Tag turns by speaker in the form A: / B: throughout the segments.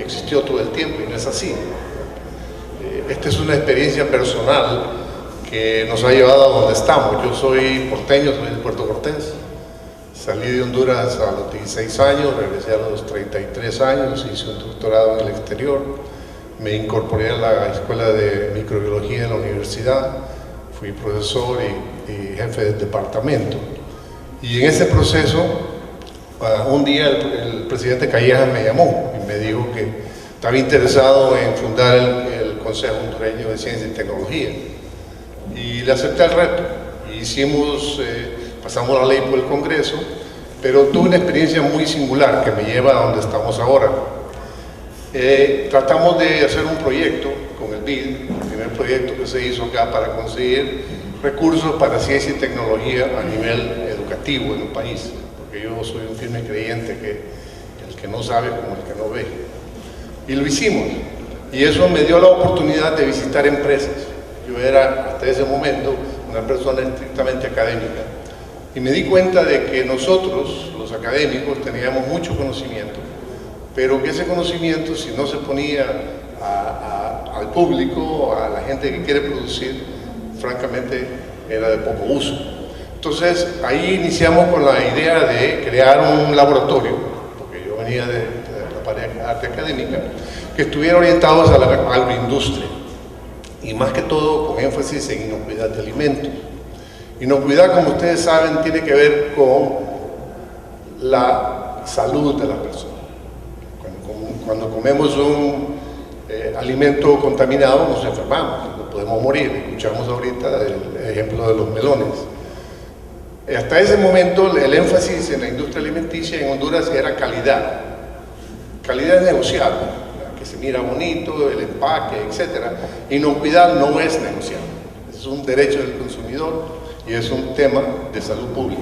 A: existió todo el tiempo, y no es así. Esta es una experiencia personal que nos ha llevado a donde estamos. Yo soy porteño, soy de Puerto Cortés. Salí de Honduras a los 16 años, regresé a los 33 años, hice un doctorado en el exterior, me incorporé a la Escuela de Microbiología en la universidad, fui profesor y jefe del departamento. Y en ese proceso, un día el presidente Calleja me llamó y me dijo que estaba interesado en fundar el Consejo Hondureño de Ciencia y Tecnología. Y le acepté el reto. Pasamos la ley por el Congreso, pero tuve una experiencia muy singular que me lleva a donde estamos ahora. Tratamos de hacer un proyecto con el BID, el primer proyecto que se hizo acá para conseguir recursos para ciencia y tecnología a nivel educativo en el país, porque yo soy un firme creyente que el que no sabe como el que no ve. Y lo hicimos, y eso me dio la oportunidad de visitar empresas. Yo era hasta ese momento una persona estrictamente académica, y me di cuenta de que nosotros, los académicos, teníamos mucho conocimiento, pero que ese conocimiento, si no se ponía al público, a la gente que quiere producir, francamente era de poco uso. Entonces ahí iniciamos con la idea de crear un laboratorio, porque yo venía de la parte de arte académica, que estuviera orientado a la agroindustria, y más que todo con énfasis en inocuidad de alimentos. Inocuidad, como ustedes saben, tiene que ver con la salud de la persona. Cuando comemos un alimento contaminado nos enfermamos, nos podemos morir. Escuchamos ahorita el ejemplo de los melones. Hasta ese momento el énfasis en la industria alimenticia en Honduras era calidad. Calidad es negociable, que se mira bonito, el empaque, etc. Inocuidad no es negociable, es un derecho del consumidor y es un tema de salud pública.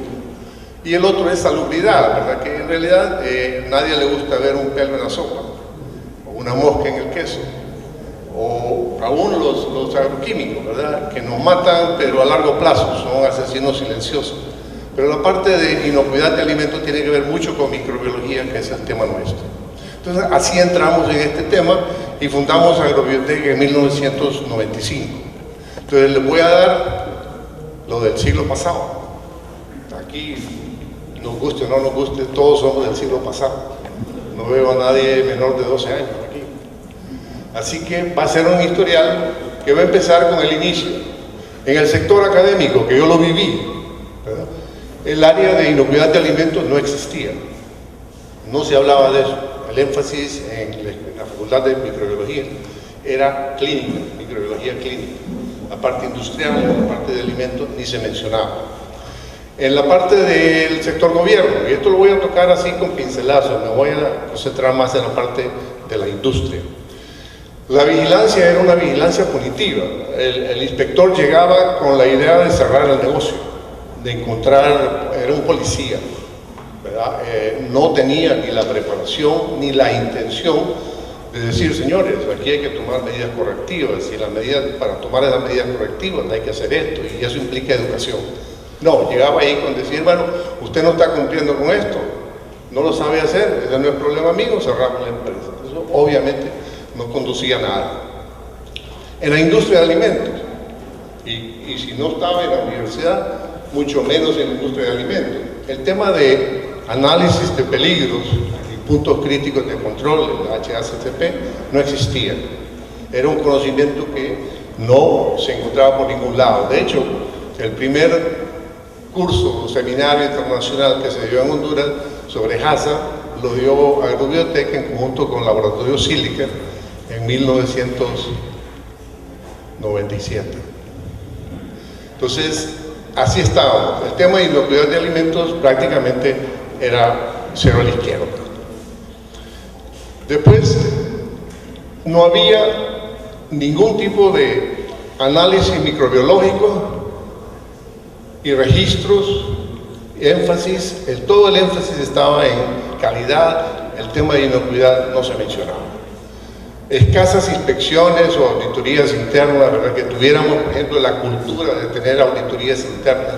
A: Y el otro es salubridad, ¿verdad? Que en realidad nadie le gusta ver un pelo en la sopa, o una mosca en el queso, o aún los agroquímicos, ¿verdad? Que nos matan, pero a largo plazo, son asesinos silenciosos. Pero la parte de inocuidad de alimentos tiene que ver mucho con microbiología, que es el tema nuestro. Entonces, así entramos en este tema y fundamos Agrobiotech en 1995. Entonces, les voy a dar lo del siglo pasado. Aquí, nos guste o no nos guste, todos somos del siglo pasado. No veo a nadie menor de 12 años aquí. Así que va a ser un historial que va a empezar con el inicio. En el sector académico, que yo lo viví, ¿verdad? El área de inocuidad de alimentos no existía. No se hablaba de eso. El énfasis en la Facultad de Microbiología era clínica, microbiología clínica. La parte industrial, la parte de alimentos, ni se mencionaba. En la parte del sector gobierno, y esto lo voy a tocar así con pincelazos, me voy a concentrar más en la parte de la industria. La vigilancia era una vigilancia punitiva. El inspector llegaba con la idea de cerrar el negocio, de encontrar, era un policía, ¿verdad? No tenía ni la preparación ni la intención de decir, señores, aquí hay que tomar medidas correctivas, y para tomar esas medidas correctivas hay que hacer esto, y eso implica educación. No, llegaba ahí con decir, bueno, usted no está cumpliendo con esto, no lo sabe hacer, ese no es problema mío, cerramos la empresa. Eso obviamente no conducía a nada. En la industria de alimentos, y si no estaba en la universidad, mucho menos en la industria de alimentos, el tema de análisis de peligros y puntos críticos de control, el HACCP, no existía. Era un conocimiento que no se encontraba por ningún lado. De hecho, el primer curso o seminario internacional que se dio en Honduras sobre HACCP lo dio Agrobiotech en conjunto con el Laboratorio Silica en 1997. Entonces, así estábamos. El tema de inocuidad de alimentos prácticamente era cero a la izquierda. Después, no había ningún tipo de análisis microbiológico y registros, énfasis, todo el énfasis estaba en calidad, el tema de inocuidad no se mencionaba. Escasas inspecciones o auditorías internas, ¿verdad? Que tuviéramos, por ejemplo, la cultura de tener auditorías internas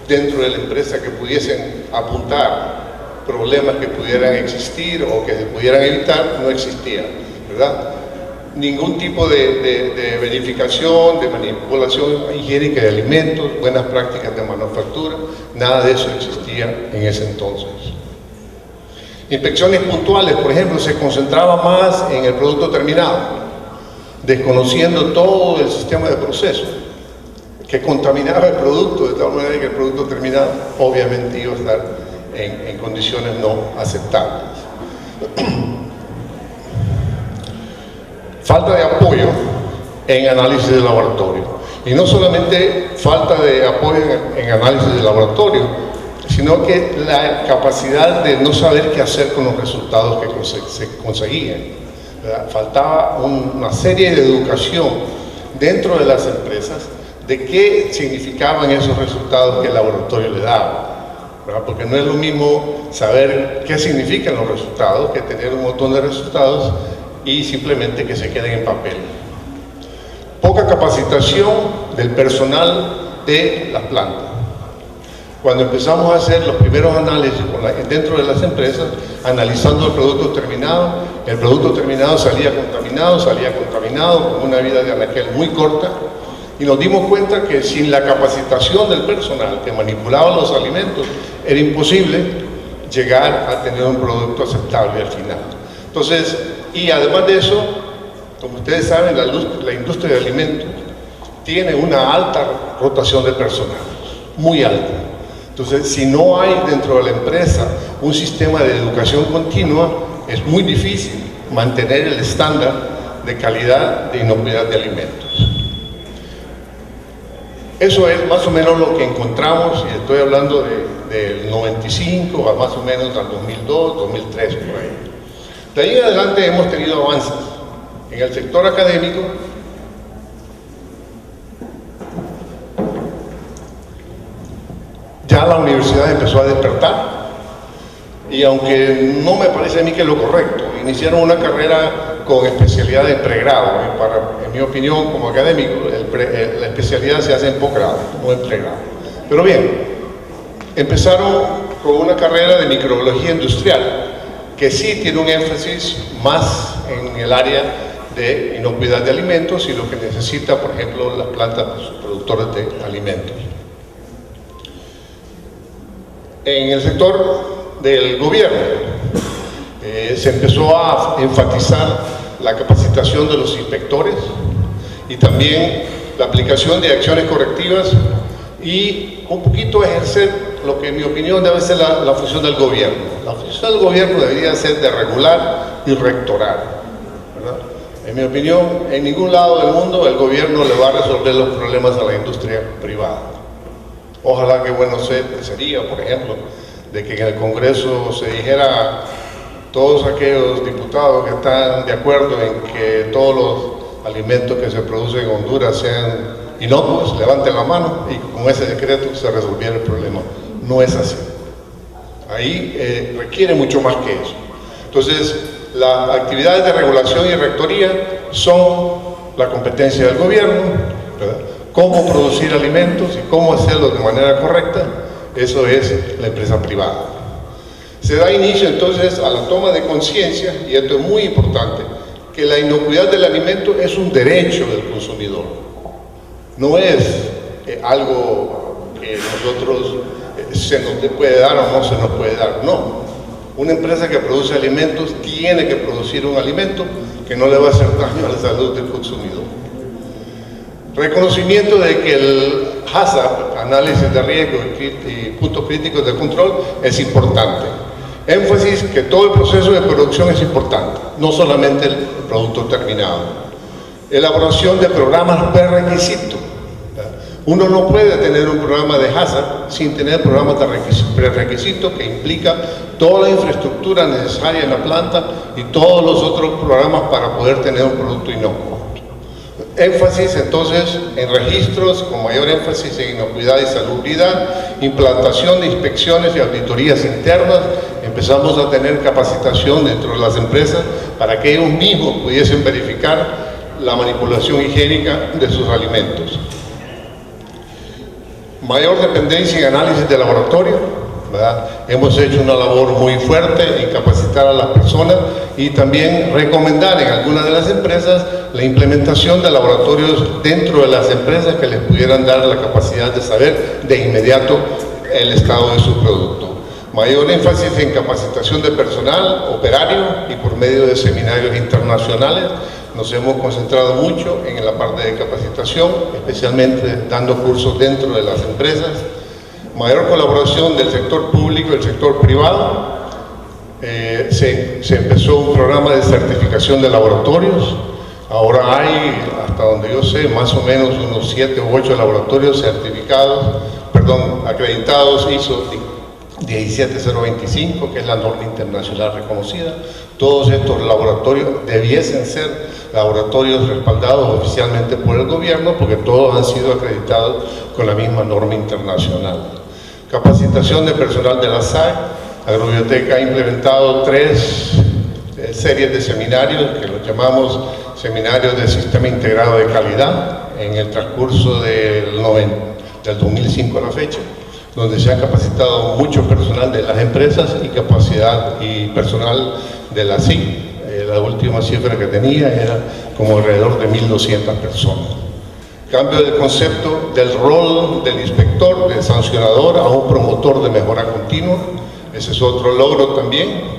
A: dentro de la empresa que pudiesen apuntar problemas que pudieran pudieran existir o que se pudieran evitar no existía, ¿verdad? Ningún tipo de verificación, de manipulación higiénica de alimentos, buenas prácticas de manufactura, nada de eso existía en ese entonces. Inspecciones puntuales, por ejemplo, se concentraba más en el producto terminado, desconociendo todo el sistema de proceso que contaminaba el producto, de tal manera que el producto terminado obviamente iba a estar en condiciones no aceptables. Falta de apoyo en análisis de laboratorio. Y no solamente falta de apoyo en análisis de laboratorio, sino que la capacidad de no saber qué hacer con los resultados que se conseguían. Faltaba una serie de educación dentro de las empresas de qué significaban esos resultados que el laboratorio le daba. Porque no es lo mismo saber qué significan los resultados que tener un montón de resultados y simplemente que se queden en papel. Poca capacitación del personal de la planta. Cuando empezamos a hacer los primeros análisis dentro de las empresas, analizando el producto terminado salía contaminado con una vida de anaquel muy corta, y nos dimos cuenta que sin la capacitación del personal que manipulaba los alimentos era imposible llegar a tener un producto aceptable al final. Entonces, y además de eso, como ustedes saben, la industria de alimentos tiene una alta rotación de personal, muy alta. Entonces, si no hay dentro de la empresa un sistema de educación continua, es muy difícil mantener el estándar de calidad de inocuidad de alimentos. Eso es más o menos lo que encontramos, y estoy hablando del 95 a más o menos al 2002, 2003, por ahí. De ahí en adelante hemos tenido avances. En el sector académico, ya la universidad empezó a despertar, y aunque no me parece a mí que es lo correcto, iniciaron una carrera con especialidad en pregrado. En mi opinión, como académico, la especialidad se hace en posgrado, no en pregrado. Pero bien, empezaron con una carrera de microbiología industrial, que sí tiene un énfasis más en el área de inocuidad de alimentos y lo que necesita, por ejemplo, las plantas productoras de alimentos. En el sector del gobierno se empezó a enfatizar la capacitación de los inspectores y también la aplicación de acciones correctivas y un poquito ejercer lo que en mi opinión debe ser la función del gobierno. La función del gobierno debería ser de regular y rectorar, ¿verdad? En mi opinión, en ningún lado del mundo el gobierno le va a resolver los problemas a la industria privada. Ojalá que bueno sería, por ejemplo, de que en el Congreso se dijera todos aquellos diputados que están de acuerdo en que todos los alimentos que se producen en Honduras sean inocuos, levanten la mano y con ese decreto se resolviera el problema. No es así. Ahí requiere mucho más que eso. Entonces, las actividades de regulación y rectoría son la competencia del gobierno, ¿verdad? Cómo producir alimentos y cómo hacerlo de manera correcta, eso es la empresa privada. Se da inicio entonces a la toma de conciencia, y esto es muy importante, que la inocuidad del alimento es un derecho del consumidor. No es algo que nosotros se nos puede dar o no se nos puede dar, no. Una empresa que produce alimentos tiene que producir un alimento que no le va a hacer daño a la salud del consumidor. Reconocimiento de que el HACCP, análisis de riesgo y puntos críticos de control, es importante. Énfasis que todo el proceso de producción es importante, no solamente el producto terminado. Elaboración de programas prerequisito. Uno no puede tener un programa de HACCP sin tener programas de prerequisito que implica toda la infraestructura necesaria en la planta y todos los otros programas para poder tener un producto inocuo. Énfasis entonces en registros, con mayor énfasis en inocuidad y salubridad, implantación de inspecciones y auditorías internas. Empezamos a tener capacitación dentro de las empresas para que ellos mismos pudiesen verificar la manipulación higiénica de sus alimentos. Mayor dependencia en análisis de laboratorio, ¿verdad? Hemos hecho una labor muy fuerte en capacitar a las personas y también recomendar en algunas de las empresas la implementación de laboratorios dentro de las empresas que les pudieran dar la capacidad de saber de inmediato el estado de su producto. Mayor énfasis en capacitación de personal, operario y por medio de seminarios internacionales. Nos hemos concentrado mucho en la parte de capacitación, especialmente dando cursos dentro de las empresas. Mayor colaboración del sector público y el sector privado. Se empezó un programa de certificación de laboratorios. Ahora hay, hasta donde yo sé, más o menos unos 7 u 8 laboratorios acreditados ISO 17025, que es la norma internacional reconocida. Todos estos laboratorios debiesen ser laboratorios respaldados oficialmente por el gobierno, porque todos han sido acreditados con la misma norma internacional. Capacitación de personal de la SAC. Agrobiotech ha implementado 3 series de seminarios, que los llamamos seminarios de sistema integrado de calidad, en el transcurso del 2005 a la fecha, donde se ha capacitado mucho personal de las empresas y capacidad y personal de la SIC. La última cifra que tenía era como alrededor de 1.200 personas. Cambio del concepto del rol del inspector, del sancionador, a un promotor de mejora continua. Ese es otro logro también.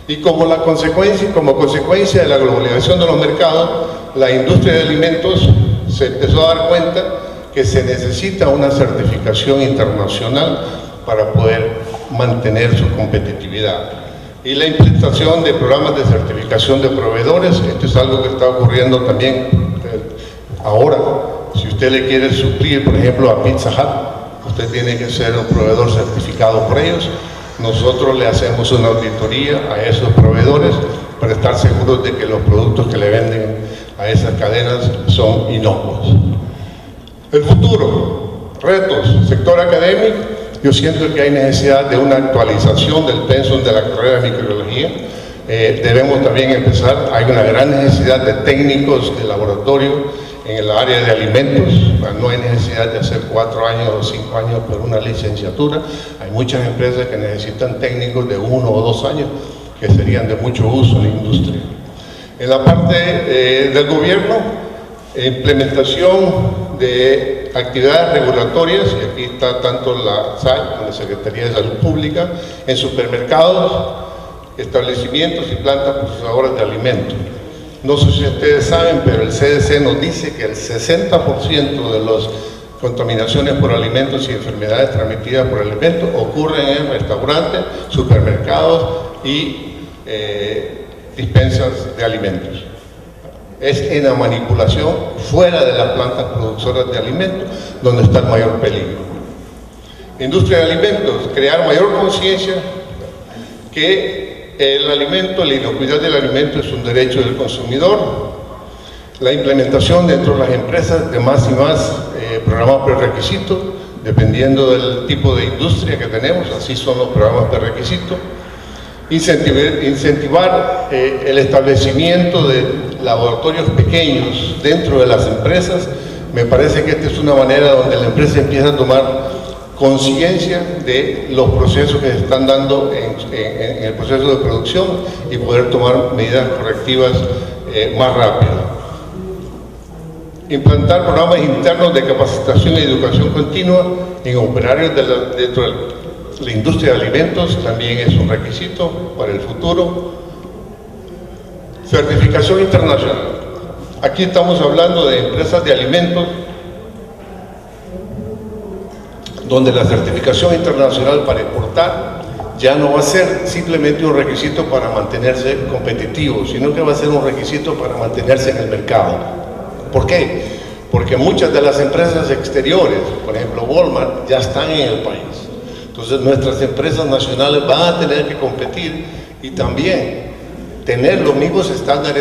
A: Y como consecuencia de la globalización de los mercados, la industria de alimentos se empezó a dar cuenta que se necesita una certificación internacional para poder mantener su competitividad. Y la implementación de programas de certificación de proveedores. Esto es algo que está ocurriendo también ahora. Si usted le quiere suplir, por ejemplo, a Pizza Hut, usted tiene que ser un proveedor certificado por ellos. Nosotros le hacemos una auditoría a esos proveedores para estar seguros de que los productos que le venden a esas cadenas son inocuos. El futuro, retos, sector académico. Yo siento que hay necesidad de una actualización del pensum de la carrera de microbiología. Debemos también empezar, hay una gran necesidad de técnicos de laboratorio en el área de alimentos. No hay necesidad de hacer 4 años o 5 años por una licenciatura. Hay muchas empresas que necesitan técnicos de 1 o 2 años que serían de mucho uso en la industria. En la parte del gobierno, implementación de actividades regulatorias, y aquí está tanto la SAC como la Secretaría de Salud Pública, en supermercados, establecimientos y plantas procesadoras de alimentos. No sé si ustedes saben, pero el CDC nos dice que el 60% de las contaminaciones por alimentos y enfermedades transmitidas por alimentos ocurren en restaurantes, supermercados y dispensas de alimentos. Es en la manipulación fuera de las plantas productoras de alimentos donde está el mayor peligro. Industria de alimentos, crear mayor conciencia que el alimento, la inocuidad del alimento es un derecho del consumidor. La implementación dentro de las empresas de más y más programas prerequisitos, dependiendo del tipo de industria que tenemos, así son los programas prerequisitos. Incentivar el establecimiento de laboratorios pequeños dentro de las empresas. Me parece que esta es una manera donde la empresa empieza a tomar conciencia de los procesos que se están dando en el proceso de producción y poder tomar medidas correctivas más rápido. Implantar programas internos de capacitación y educación continua en operarios dentro de la industria de alimentos también es un requisito para el futuro. Certificación internacional. Aquí estamos hablando de empresas de alimentos donde la certificación internacional para exportar ya no va a ser simplemente un requisito para mantenerse competitivo, sino que va a ser un requisito para mantenerse en el mercado. ¿Por qué? Porque muchas de las empresas exteriores, por ejemplo Walmart, ya están en el país. Entonces nuestras empresas nacionales van a tener que competir y también tener los mismos estándares